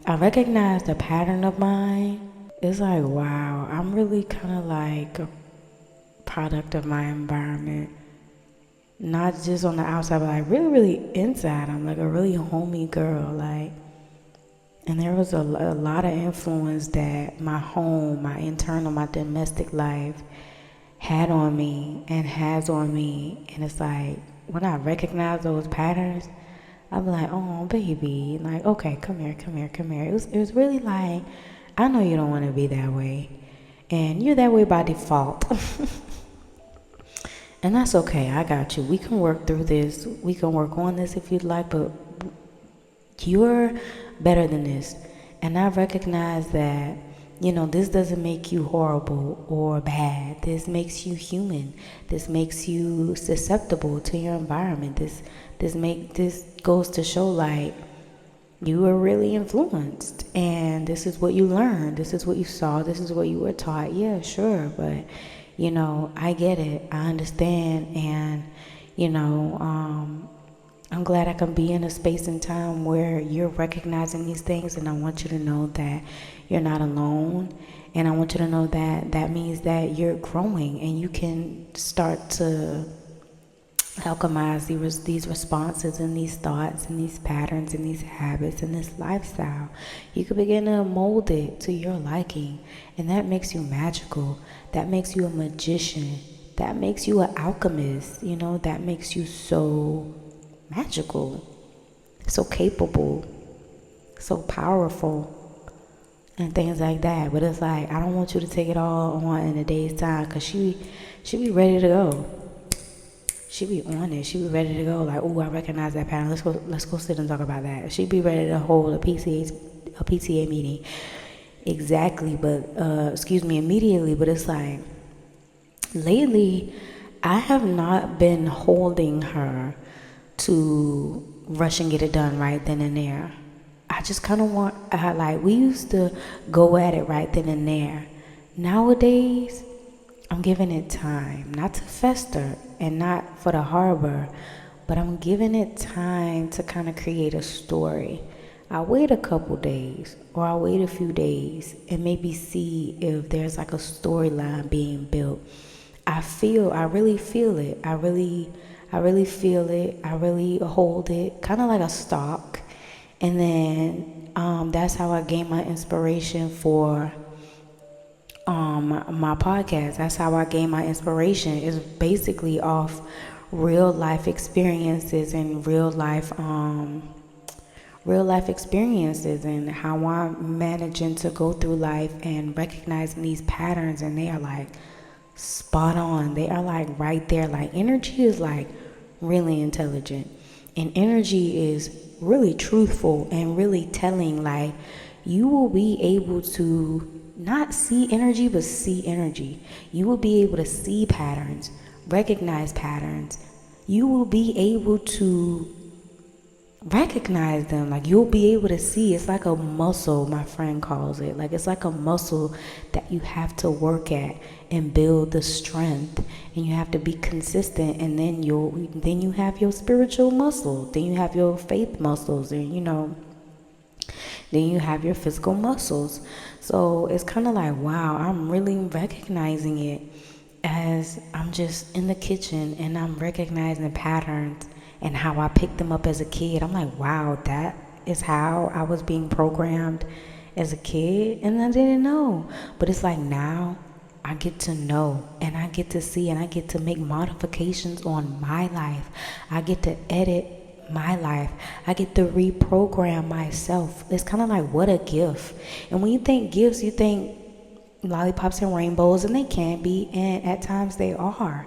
I recognized a pattern of mine. It's like, wow, I'm really kind of like a product of my environment. Not just on the outside, but like really, really inside. I'm like a really homey girl. Like, and there was a lot of influence that my home, my internal, my domestic life had on me and has on me. And it's like, when I recognize those patterns, I'm like, oh, baby. Like, okay, come here, come here, come here. It was really like, I know you don't want to be that way. And you're that way by default. And that's okay. I got you. We can work through this. We can work on this if you'd like, but you're better than this. And I recognize that, this doesn't make you horrible or bad. This makes you human. This makes you susceptible to your environment. This goes to show like you were really influenced, and this is what you learned. This is what you saw. This is what you were taught. Yeah, sure, but I get it. I understand, and I'm glad I can be in a space and time where you're recognizing these things, and I want you to know that you're not alone. And I want you to know that that means that you're growing, and you can start to alchemize these responses and these thoughts and these patterns and these habits and this lifestyle. You can begin to mold it to your liking, and that makes you magical. That makes you a magician. That makes you an alchemist. That makes you so magical, so capable, so powerful, and things like that. But it's like, I don't want you to take it all on in a day's time, because she be ready to go. She be on it. She be ready to go. Like, oh, I recognize that pattern. Let's go sit and talk about that. She be ready to hold a PTA meeting. Exactly, but immediately. But it's like, lately, I have not been holding her to rush and get it done right then and there. I just kind of want, we used to go at it right then and there. Nowadays, I'm giving it time, not to fester and not for the harbor, but I'm giving it time to kind of create a story. I'll wait a couple days, or I'll wait a few days and maybe see if there's like a storyline being built. I really feel it. I really feel it. I really hold it, kind of like a stock. And then that's how I gain my inspiration for my podcast. That's how I gain my inspiration, is basically off real life experiences and real life experiences, and how I'm managing to go through life and recognizing these patterns, and they are like spot on. They are like right there. Like, energy is like really intelligent, and energy is really truthful and really telling. Like, you will be able to not see energy, but see energy. You will be able to see patterns, recognize patterns. You will be able to recognize them. Like, you'll be able to see. It's like a muscle, my friend calls it. Like, it's like a muscle that you have to work at and build the strength, and you have to be consistent, and then you have your spiritual muscle, then you have your faith muscles, and then you have your physical muscles. So it's kind of like, wow, I'm really recognizing it as I'm just in the kitchen, and I'm recognizing patterns and how I picked them up as a kid. I'm like, wow, that is how I was being programmed as a kid, and I didn't know. But it's like, now I get to know, and I get to see, and I get to make modifications on my life. I get to edit my life. I get to reprogram myself. It's kind of like, what a gift. And when you think gifts, you think lollipops and rainbows, and they can be, and at times they are.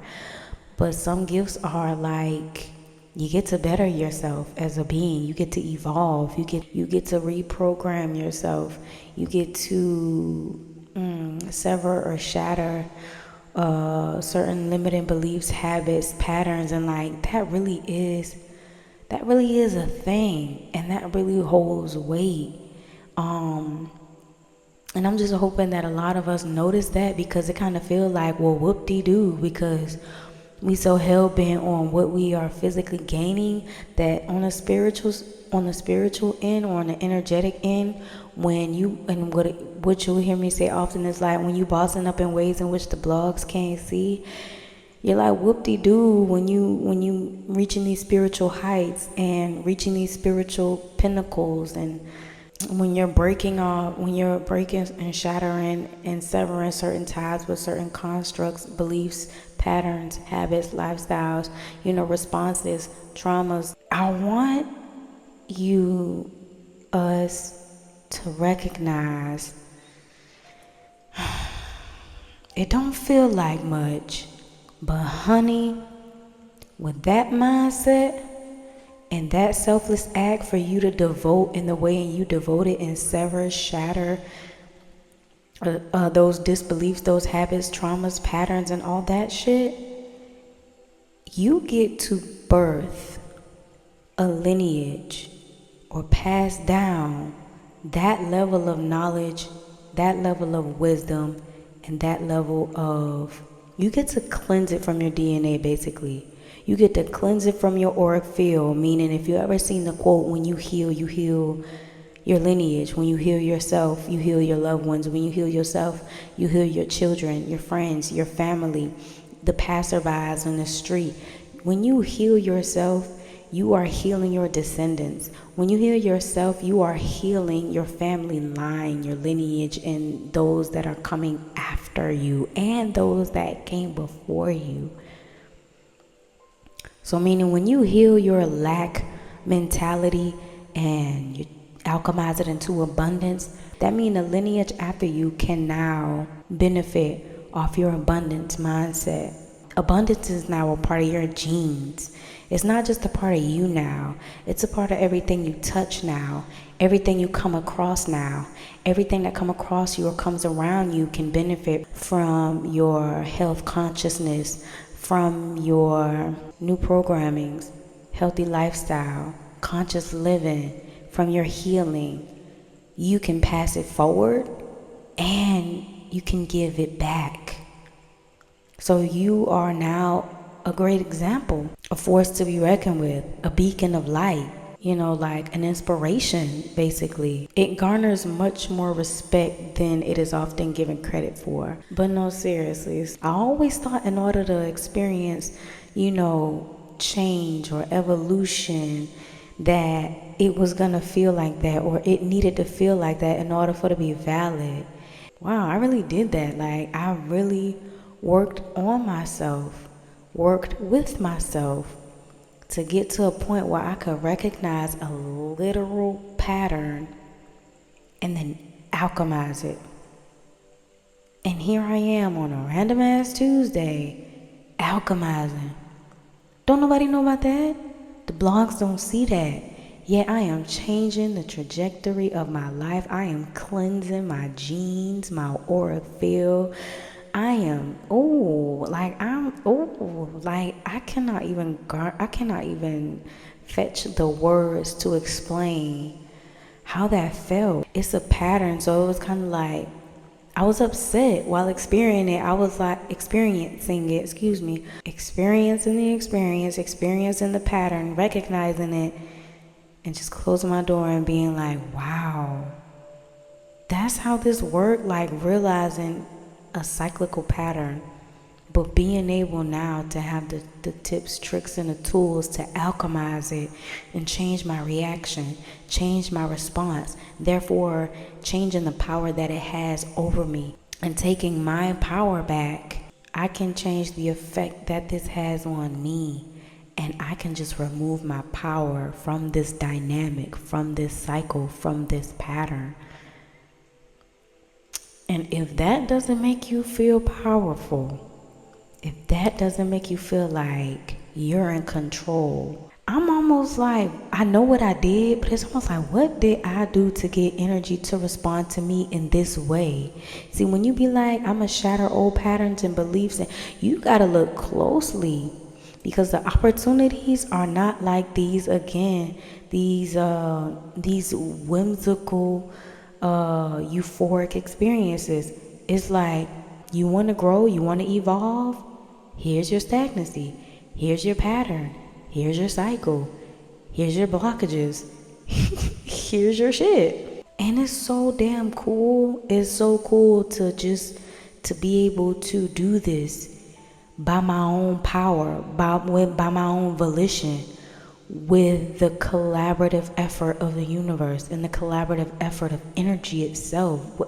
But some gifts are like, you get to better yourself as a being. You get to evolve. You get to reprogram yourself. You get to sever or shatter certain limiting beliefs, habits, patterns, and like, that really is a thing, and that really holds weight. And I'm just hoping that a lot of us notice that, because it kind of feels like, well, whoop-de-doo, because We so hell bent on what we are physically gaining that on the spiritual end or on the energetic end, when you, and what you'll hear me say often is like, when you bossing up in ways in which the blogs can't see, you're like whoop-de-doo when you reaching these spiritual heights and reaching these spiritual pinnacles, and when you're breaking and shattering and severing certain ties with certain constructs, beliefs, patterns, habits, lifestyles, responses, traumas. I want us to recognize it don't feel like much, but honey, with that mindset and that selfless act for you to devote in the way you devote it and sever, shatter those disbeliefs, those habits, traumas, patterns, and all that shit, you get to birth a lineage or pass down that level of knowledge, that level of wisdom, and that level of, you get to cleanse it from your DNA, basically. You get to cleanse it from your auric field, meaning if you ever seen the quote, when you heal your lineage. When you heal yourself, you heal your loved ones. When you heal yourself, you heal your children, your friends, your family, the passerbys on the street. When you heal yourself, you are healing your descendants. When you heal yourself, you are healing your family line, your lineage, and those that are coming after you, and those that came before you. So meaning when you heal your lack mentality and you alchemize it into abundance, that means the lineage after you can now benefit off your abundance mindset. Abundance is now a part of your genes. It's not just a part of you now. It's a part of everything you touch now, everything you come across now. Everything that come across you or comes around you can benefit from your health consciousness, from your new programmings, healthy lifestyle, conscious living, from your healing. You can pass it forward and you can give it back. So you are now a great example, a force to be reckoned with, a beacon of light, like an inspiration, basically. It garners much more respect than it is often given credit for. But no, seriously, I always thought in order to experience, change or evolution, that it was gonna feel like that, or it needed to feel like that in order for it to be valid. Wow, I really did that. Like, I really worked on myself, worked with myself to get to a point where I could recognize a literal pattern and then alchemize it. And here I am on a random ass Tuesday, alchemizing. Don't nobody know about that? The blogs don't see that. Yet I am changing the trajectory of my life. I am cleansing my genes, my aura field. I cannot even fetch the words to explain how that felt. It's a pattern, so it was kind of like, I was upset while experiencing it. I was like experiencing the experience, experiencing the pattern, recognizing it, and just closing my door and being like, wow, that's how this worked, like realizing a cyclical pattern, but being able now to have the tips, tricks, and the tools to alchemize it and change my reaction, change my response, therefore changing the power that it has over me and taking my power back. I can change the effect that this has on me, and I can just remove my power from this dynamic, from this cycle, from this pattern. And if that doesn't make you feel powerful, if that doesn't make you feel like you're in control, I'm almost like, I know what I did, but it's almost like, what did I do to get energy to respond to me in this way? See, when you be like, I'm gonna shatter old patterns and beliefs, and you gotta look closely, because the opportunities are not like these whimsical, euphoric experiences. It's like, you want to grow, you want to evolve, Here's your stagnancy. Here's your pattern. Here's your cycle. Here's your blockages. Here's your shit. And it's so damn cool. It's so cool to just to be able to do this by my own power, by my own volition, with the collaborative effort of the universe and the collaborative effort of energy itself,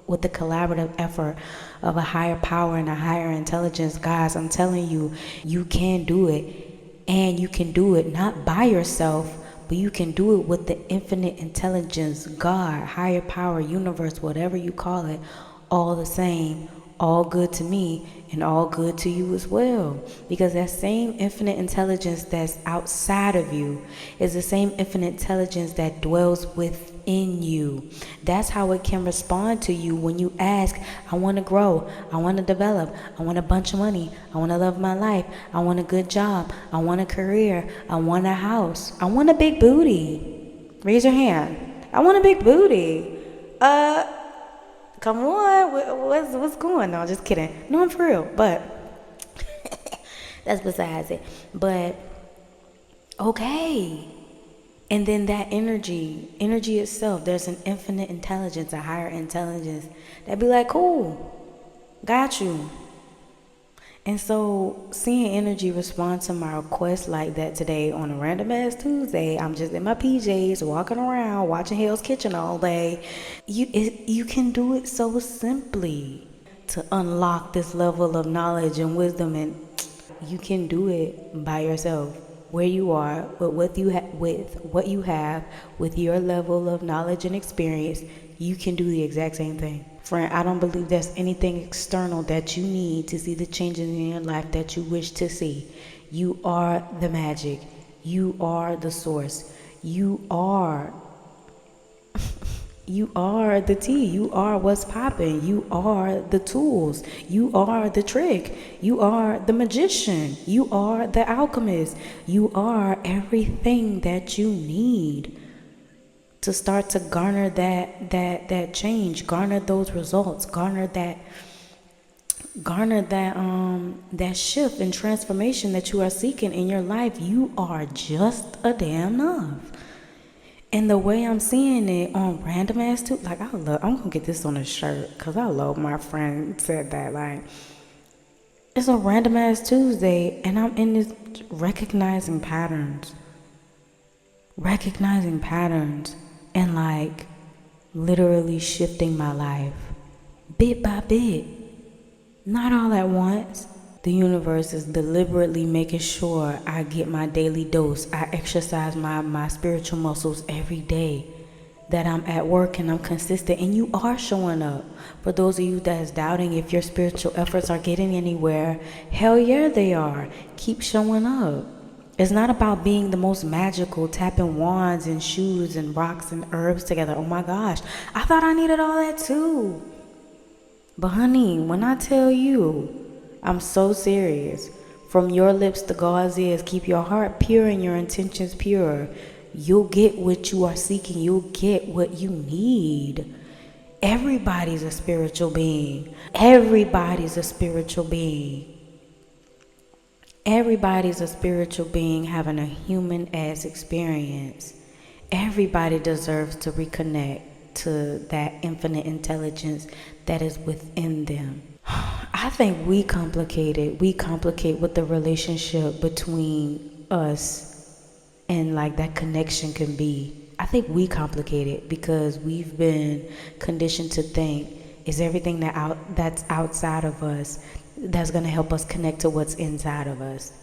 with the collaborative effort of a higher power and a higher intelligence. Guys, I'm telling you, you can do it. And you can do it not by yourself, but you can do it with the infinite intelligence, God, higher power, universe, whatever you call it, all the same, all good to me and all good to you as well. Because that same infinite intelligence that's outside of you is the same infinite intelligence that dwells within you. That's how it can respond to you when you ask, I want to grow, I want to develop, I want a bunch of money, I want to love my life, I want a good job, I want a career, I want a house, I want a big booty. Raise your hand. I want a big booty. Come on, what's going on? Just kidding. No, I'm for real, but that's besides it. But okay. And then that energy itself, there's an infinite intelligence, a higher intelligence that'd be like, cool, got you. And so seeing energy respond to my request like that today on a random ass Tuesday, I'm just in my PJs walking around watching Hell's Kitchen all day. You can do it so simply to unlock this level of knowledge and wisdom, and you can do it by yourself, where you are, with what you have, with your level of knowledge and experience. You can do the exact same thing. Friend, I don't believe there's anything external that you need to see the changes in your life that you wish to see. You are the magic. You are the source. You are the tea. You are what's popping. You are the tools. You are the trick. You are the magician. You are the alchemist. You are everything that you need to start to garner that change, garner those results, garner that shift and transformation that you are seeking in your life. You are just a damn enough. And the way I'm seeing it on random ass too, like I'm gonna get this on a shirt, cause I love my friend said that, like, it's a random ass Tuesday and I'm in this recognizing patterns and like literally shifting my life bit by bit, not all at once. The universe is deliberately making sure I get my daily dose. I exercise my spiritual muscles every day, that I'm at work and I'm consistent, and you are showing up. For those of you that's doubting if your spiritual efforts are getting anywhere, hell yeah, they are. Keep showing up. It's not about being the most magical, tapping wands and shoes and rocks and herbs together. Oh my gosh, I thought I needed all that too. But honey, when I tell you, I'm so serious. From your lips to God's ears, keep your heart pure and your intentions pure. You'll get what you are seeking. You'll get what you need. Everybody's a spiritual being. Everybody's a spiritual being. Everybody's a spiritual being having a human-ass experience. Everybody deserves to reconnect to that infinite intelligence that is within them. I think we complicate what the relationship between us and like that connection can be. I think we complicate it because we've been conditioned to think, is everything that's outside of us that's going to help us connect to what's inside of us.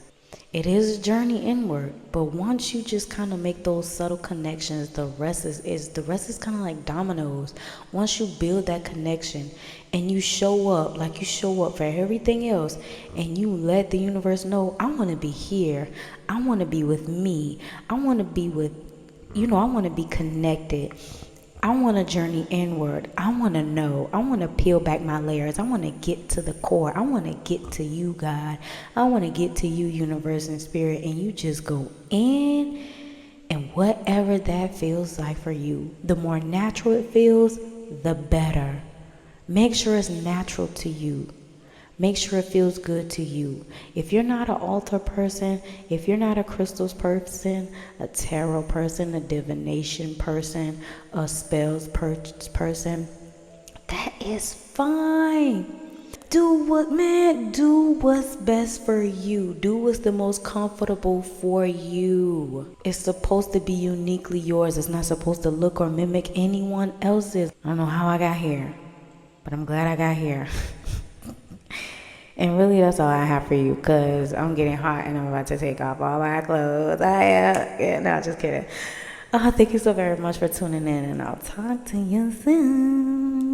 It is a journey inward, but once you just kind of make those subtle connections, the rest is kind of like dominoes. Once you build that connection and you show up like you show up for everything else, and you let the universe know, I want to be here, I want to be with me, I want to be with, I want to be connected. I want to journey inward. I want to know. I want to peel back my layers. I want to get to the core. I want to get to you, God. I want to get to you, universe and spirit. And you just go in, and whatever that feels like for you, the more natural it feels, the better. Make sure it's natural to you. Make sure it feels good to you. If you're not an altar person, if you're not a crystals person, a tarot person, a divination person, a spells person, that is fine. Do what's best for you. Do what's the most comfortable for you. It's supposed to be uniquely yours. It's not supposed to look or mimic anyone else's. I don't know how I got here, but I'm glad I got here. And really, that's all I have for you, because I'm getting hot and I'm about to take off all my clothes. Yeah, no, just kidding. Thank you so very much for tuning in, and I'll talk to you soon.